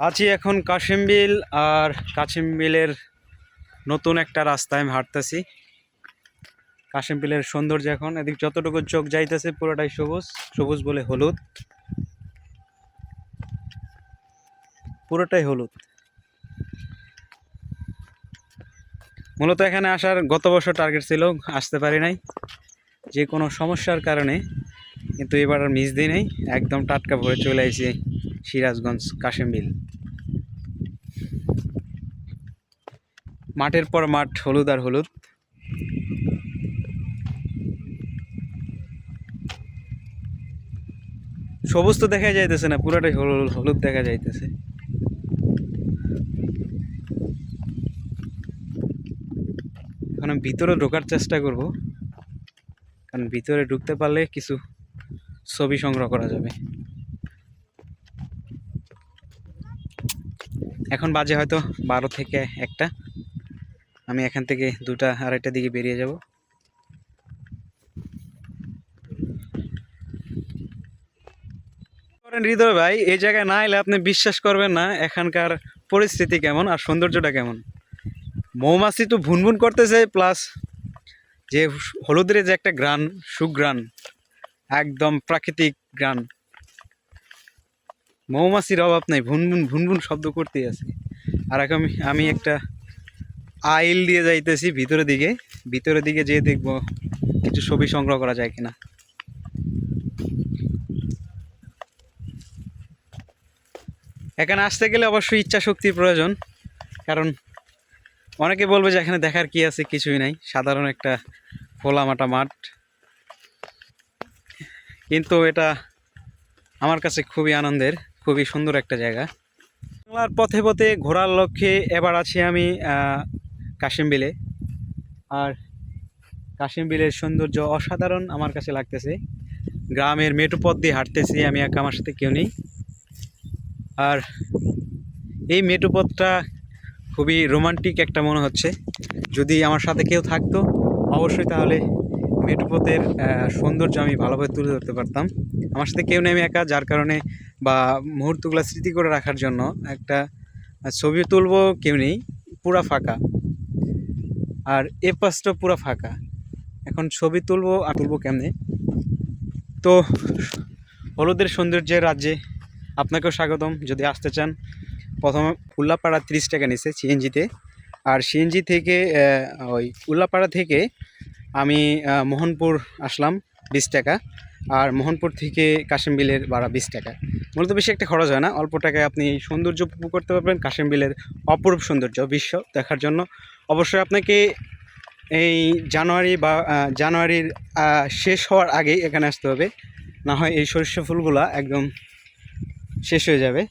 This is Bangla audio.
আছি এখন কাশিমবিল। আর কাশিমবিলের নতুন একটা রাস্তায় আমি হাঁটতেছি। কাশিমবিলের সৌন্দর্য এখন এদিক যতটুকু চোখ যাইতেছে পুরোটাই সবুজ, সবুজ বলে হলুদ, পুরোটাই হলুদ। মূলত এখানে আসার গত বছর টার্গেট ছিল, আসতে পারি নাই যে কোনো সমস্যার কারণে, কিন্তু এবার আর মিস দিই নাই, একদম টাটকা ভরে চলে আইছি সিরাজগঞ্জ কাশিমবিল। মাঠের পর মাঠ, হলুদ আর হলুদ। সবুজ তো দেখা যাইতেছে না, পুরোটাই হলুদ হলুদ দেখা যাইতেছে। এখন আমি ভিতরে ঢোকার চেষ্টা করব, কারণ ভিতরে ঢুকতে পারলে কিছু ছবি সংগ্রহ করা যাবে। এখন বাজে হয়তো 12 থেকে 1টা। আমি এখান থেকে 2টা 2:30টার দিকে বেরিয়ে যাব। হৃদয় ভাই, এই জায়গায় না এলে আপনি বিশ্বাস করবেন না এখানকার পরিস্থিতি কেমন আর সৌন্দর্যটা কেমন। মৌমাছি তো ভুনভুন করতেছে, প্লাস যে হলুদের যে একটা গ্রান, সুগ্রান, একদম প্রাকৃতিক গ্রান। মৌমাছির অভাব নাই, ভুনভুন ভুনভুন শব্দ করতেই আছে। আর এখন আমি একটা আইল দিয়ে যাইতেছি ভিতরের দিকে যেয়ে দেখব কিছু ছবি সংগ্রহ করা যায় কিনা। এখানে আসতে গেলে অবশ্যই ইচ্ছা শক্তির প্রয়োজন, কারণ অনেকে বলবে যে এখানে দেখার কি আছে, কিছুই নাই, সাধারণ একটা খোলামাটা মাঠ। কিন্তু এটা আমার কাছে খুবই আনন্দের, খুবই সুন্দর একটা জায়গা। বাংলার পথে পথে ঘোরার লক্ষ্যে এবার আছি আমি কাশিমবিলে। আর কাশিমবিলের সৌন্দর্য অসাধারণ আমার কাছে লাগতেছে। গ্রামের মেঠো পথ দিয়ে হাঁটতেছি আমি, একা, আমার সাথে কেউ নেই। আর এই মেঠো পথটা খুবই রোমান্টিক একটা মনে হচ্ছে। যদি আমার সাথে কেউ থাকতো অবশ্যই তাহলে মেঠো পথের সৌন্দর্য আমি ভালোভাবে তুলে ধরতে পারতাম। আমার সাথে কেউ নেই, আমি একা, যার কারণে বা মুহূর্তগুলো স্মৃতি করে রাখার জন্য একটা ছবি তুলবো, কেউ নেই, পুরা ফাঁকা। আর এ পাশটা পুরা ফাঁকা। এখন ছবি তুলবো আর তুলবো কেমনে? তো হলুদের সৌন্দর্যের রাজ্যে আপনাকেও স্বাগতম। যদি আসতে চান, প্রথমে উল্লাপাড়া 30 টাকা নিচ্ছে সিএনজিতে। আর সিএনজি থেকে ওই উল্লাপাড়া থেকে আমি মোহনপুর আসলাম 20 টাকা। আর মোহনপুর থেকে কাশিমবিলের ভাড়া 20 টাকা। মূলত বেশি একটা খরচ হয় না, অল্প টাকায় আপনি সৌন্দর্য উপভোগ করতে পারবেন। কাশিমবিলের অপরূপ সৌন্দর্য বিশ্ব দেখার জন্য অবশ্যই আপনাকে এই জানুয়ারির শেষ হওয়ার আগেই এখানে আসতে হবে, না হয় এই সরিষা ফুলগুলা একদম শেষ হয়ে যাবে।